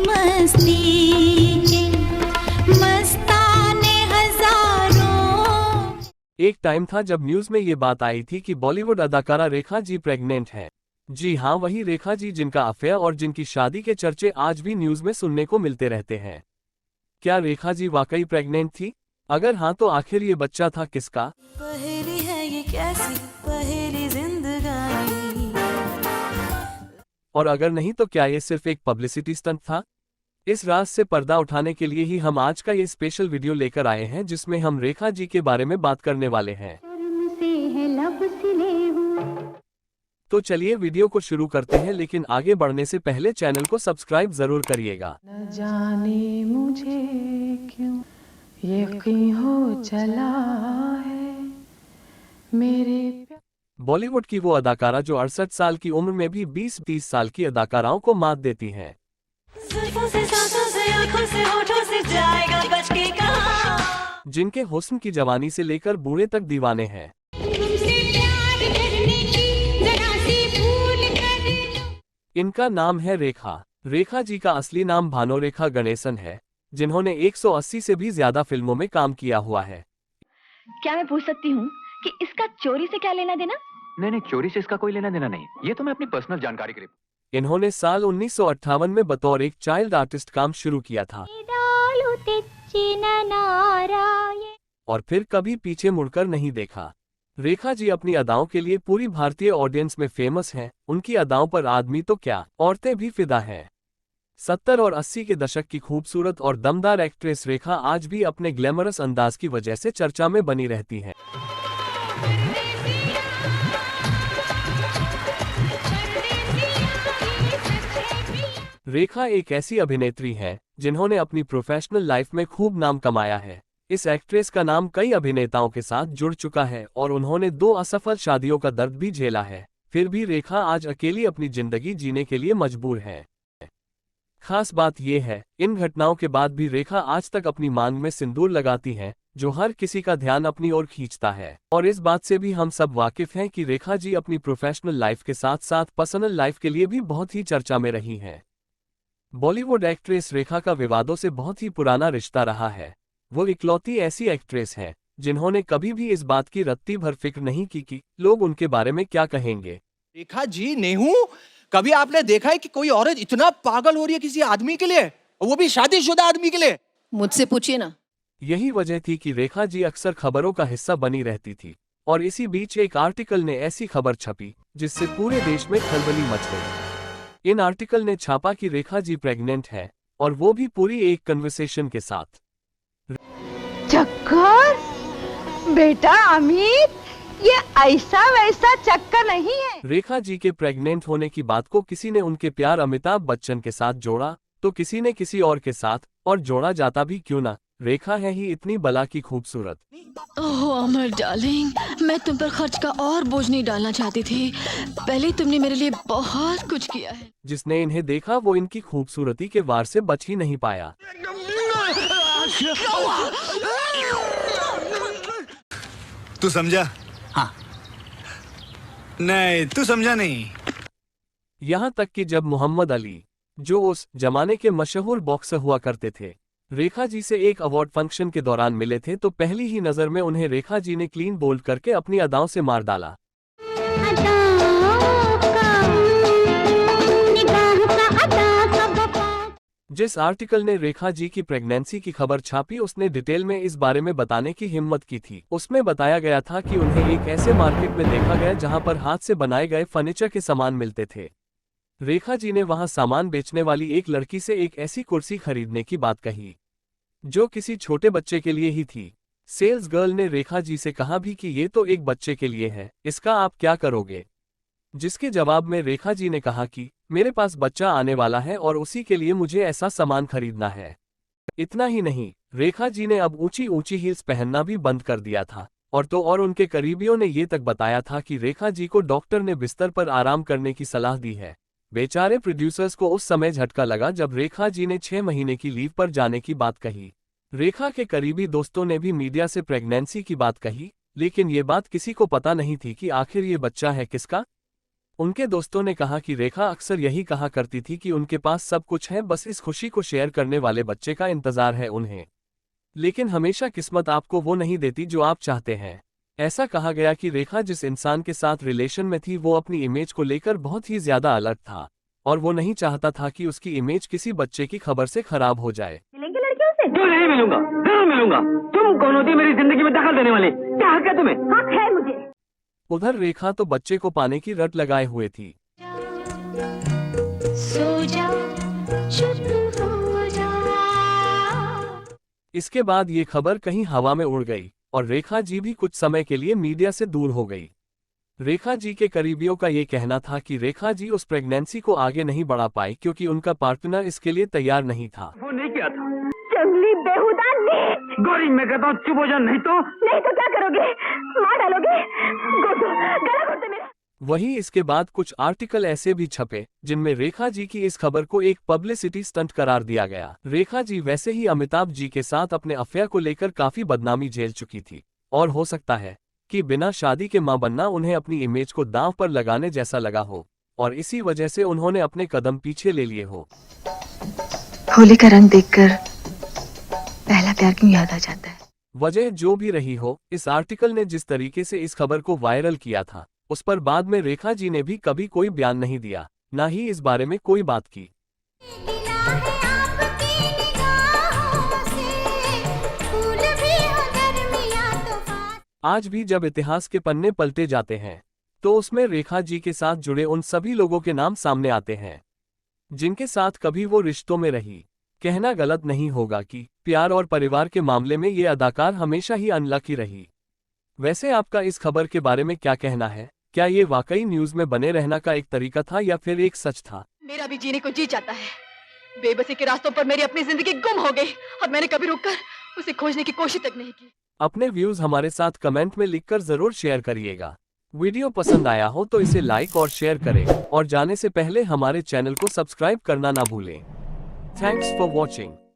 मस्ती के मस्ताने हजारों। एक टाइम था जब न्यूज में ये बात आई थी कि बॉलीवुड अदाकारा रेखा जी प्रेग्नेंट हैं। जी हाँ, वही रेखा जी जिनका अफेयर और जिनकी शादी के चर्चे आज भी न्यूज में सुनने को मिलते रहते हैं। क्या रेखा जी वाकई प्रेग्नेंट थी? अगर हाँ तो आखिर ये बच्चा था किसका? पहेली है ये कैसी पहेली जिंदगानी। और अगर नहीं तो क्या ये सिर्फ एक पब्लिसिटी स्टंट था? इस राज से पर्दा उठाने के लिए ही हम आज का ये स्पेशल वीडियो लेकर आए हैं, जिसमें हम रेखा जी के बारे में बात करने वाले हैं। तो चलिए वीडियो को शुरू करते हैं, लेकिन आगे बढ़ने से पहले चैनल को सब्सक्राइब जरूर करिएगा। न जाने मुझे क्यों यकीन हो चला है मेरे। बॉलीवुड की वो अदाकारा जो 68 साल की उम्र में भी 20-30 साल की अदाकाराओं को मात देती हैं। जुल्फों से सांसों से आँखों से होठों से जाएगा बच के कहाँ। जिनके हुस्न की जवानी से लेकर बूढ़े तक दीवाने हैं। तुमसे प्यार करने की जरा सी भूल कर लो। इनका नाम है रेखा। रेखा जी का असली नाम भानुरेखा गणेशन है, जिन्होंने 180 से भी ज्यादा फिल्मों में काम किया हुआ है। क्या मैं पूछ सकती हूँ कि इसका चोरी से क्या लेना देना? नहीं, चोरी से इसका कोई लेना देना नहीं। ये तो मैं अपनी पर्सनल जानकारी के लिए। इन्होंने साल 1958 में बतौर एक चाइल्ड आर्टिस्ट काम शुरू किया था और फिर कभी पीछे मुड़कर नहीं देखा। रेखा जी अपनी अदाओं के लिए पूरी भारतीय ऑडियंस में फेमस हैं। उनकी अदाओं पर आदमी तो क्या, औरतें भी फिदा हैं। 70 और 80 के दशक की खूबसूरत और दमदार एक्ट्रेस रेखा आज भी अपने ग्लैमरस अंदाज की वजह से चर्चा में बनी रहती हैं। रेखा एक ऐसी अभिनेत्री है जिन्होंने अपनी प्रोफेशनल लाइफ में खूब नाम कमाया है। इस एक्ट्रेस का नाम कई अभिनेताओं के साथ जुड़ चुका है और उन्होंने 2 असफल शादियों का दर्द भी झेला है। फिर भी रेखा आज अकेली अपनी जिंदगी जीने के लिए मजबूर है। खास बात यह है, इन घटनाओं के बाद भी रेखा आज तक अपनी मांग में सिंदूर लगाती हैं, जो हर किसी का ध्यान अपनी ओर खींचता है। और इस बात से भी हम सब वाकिफ हैं कि रेखा जी अपनी प्रोफेशनल लाइफ के साथ साथ पर्सनल लाइफ के लिए भी बहुत ही चर्चा में रही हैं। बॉलीवुड एक्ट्रेस रेखा का विवादों से बहुत ही पुराना रिश्ता रहा है। वो इकलौती ऐसी एक्ट्रेस है जिन्होंने कभी भी इस बात की रत्ती भर फिक्र नहीं की कि लोग उनके बारे में क्या कहेंगे। रेखा जी, नेहू, कभी आपने देखा है कि कोई औरत इतना पागल हो रही है किसी आदमी के लिए, वो भी शादीशुदा आदमी के लिए? मुझसे पूछिए ना। यही वजह थी कि रेखा जी अक्सर खबरों का हिस्सा बनी रहती थी और इसी बीच एक आर्टिकल ने ऐसी खबर छपी जिससे पूरे देश में खलबली मच गई। इन आर्टिकल ने छापा कि रेखा जी प्रेग्नेंट है, और वो भी पूरी एक कन्वर्सेशन के साथ। चक्कर? बेटा अमित, ये ऐसा वैसा चक्कर नहीं है। रेखा जी के प्रेग्नेंट होने की बात को किसी ने उनके प्यार अमिताभ बच्चन के साथ जोड़ा, तो किसी ने किसी और के साथ, और जोड़ा जाता भी क्यों ना, रेखा है ही इतनी बला की खूबसूरत। ओह अमर डार्लिंग, मैं तुम पर खर्च का और बोझ नहीं डालना चाहती थी। पहले तुमने मेरे लिए बहुत कुछ किया है। जिसने इन्हें देखा वो इनकी खूबसूरती के वार से बच ही नहीं पाया। तू समझा? हाँ। नहीं, तू समझा नहीं। यहाँ तक कि जब मोहम्मद अली, जो उस जमाने के मशहूर बॉक्सर हुआ करते थे, रेखा जी से एक अवार्ड फंक्शन के दौरान मिले थे, तो पहली ही नजर में उन्हें रेखा जी ने क्लीन बोल्ड करके अपनी अदाओं से मार डाला। जिस आर्टिकल ने रेखा जी की प्रेगनेंसी की खबर छापी, उसने डिटेल में इस बारे में बताने की हिम्मत की थी। उसमें बताया गया था कि उन्हें एक ऐसे मार्केट में देखा गया जहां पर हाथ से बनाए गए फर्नीचर के सामान मिलते थे। रेखा जी ने वहां सामान बेचने वाली एक लड़की से एक ऐसी कुर्सी खरीदने की बात कही जो किसी छोटे बच्चे के लिए ही थी। सेल्स गर्ल ने रेखा जी से कहा भी कि ये तो एक बच्चे के लिए है, इसका आप क्या करोगे? जिसके जवाब में रेखा जी ने कहा कि मेरे पास बच्चा आने वाला है और उसी के लिए मुझे ऐसा सामान खरीदना है। इतना ही नहीं, रेखा जी ने अब ऊंची ऊंची हील्स पहनना भी बंद कर दिया था। और उनके करीबियों ने ये तक बताया था कि रेखा जी को डॉक्टर ने बिस्तर पर आराम करने की सलाह दी है। बेचारे प्रोड्यूसर्स को उस समय झटका लगा जब रेखा जी ने 6 महीने की लीव पर जाने की बात कही। रेखा के करीबी दोस्तों ने भी मीडिया से प्रेगनेंसी की बात कही, लेकिन ये बात किसी को पता नहीं थी कि आखिर ये बच्चा है किसका। उनके दोस्तों ने कहा कि रेखा अक्सर यही कहा करती थी कि उनके पास सब कुछ है, बस इस खुशी को शेयर करने वाले बच्चे का इंतजार है उन्हें। लेकिन हमेशा किस्मत आपको वो नहीं देती जो आप चाहते हैं। ऐसा कहा गया कि रेखा जिस इंसान के साथ रिलेशन में थी वो अपनी इमेज को लेकर बहुत ही ज्यादा अलर्ट था और वो नहीं चाहता था कि उसकी इमेज किसी बच्चे की खबर से खराब हो जाए। मिलेंगे लड़कियों से? क्यों नहीं मिलूंगा, जरूर मिलूंगा। तुम कौन होती मेरी जिंदगी में दखल देने वाली? क्या हक है तुम्हें? हक है मुझे। उधर रेखा तो बच्चे को पाने की रट लगाए हुए थी। सो जा, चुप हो जा। इसके बाद ये खबर कहीं हवा में उड़ गई और रेखा जी भी कुछ समय के लिए मीडिया से दूर हो गई। रेखा जी के करीबियों का ये कहना था कि रेखा जी उस प्रेगनेंसी को आगे नहीं बढ़ा पाई क्योंकि उनका पार्टनर इसके लिए तैयार नहीं था। वो नहीं किया था। जंगली बेहुदा नीच। गौरी मैं कहता हूँ चुप हो जा, नहीं तो क्या करोगे? मार डालोगे? गला घोट दे मेरा। वहीं इसके बाद कुछ आर्टिकल ऐसे भी छपे जिनमें रेखा जी की इस खबर को एक पब्लिसिटी स्टंट करार दिया गया। रेखा जी वैसे ही अमिताभ जी के साथ अपने अफेयर को लेकर काफी बदनामी झेल चुकी थी और हो सकता है कि बिना शादी के मां बनना उन्हें अपनी इमेज को दांव पर लगाने जैसा लगा हो और इसी वजह से उन्होंने अपने कदम पीछे ले लिए हो। होली का रंग देखकर पहला प्यार क्यों याद आ जाता है? वजह जो भी रही हो, इस आर्टिकल ने जिस तरीके से इस खबर को वायरल किया था उस पर बाद में रेखा जी ने भी कभी कोई बयान नहीं दिया, ना ही इस बारे में कोई बात की। आज भी जब इतिहास के पन्ने पलटे जाते हैं तो उसमें रेखा जी के साथ जुड़े उन सभी लोगों के नाम सामने आते हैं जिनके साथ कभी वो रिश्तों में रही। कहना गलत नहीं होगा कि प्यार और परिवार के मामले में ये अदाकार हमेशा ही अनलकी रही। वैसे आपका इस खबर के बारे में क्या कहना है? क्या ये वाकई न्यूज में बने रहना का एक तरीका था या फिर एक सच था? मेरा भी जीने को जी चाहता है। बेबसी के रास्तों पर मेरी अपनी जिंदगी गुम हो गई और मैंने कभी रुककर उसे खोजने की कोशिश तक नहीं की। अपने व्यूज हमारे साथ कमेंट में लिखकर जरूर शेयर करिएगा। वीडियो पसंद आया हो तो इसे लाइक और शेयर करें और जाने से पहले हमारे चैनल को सब्सक्राइब करना ना भूलें। Thanks for watching.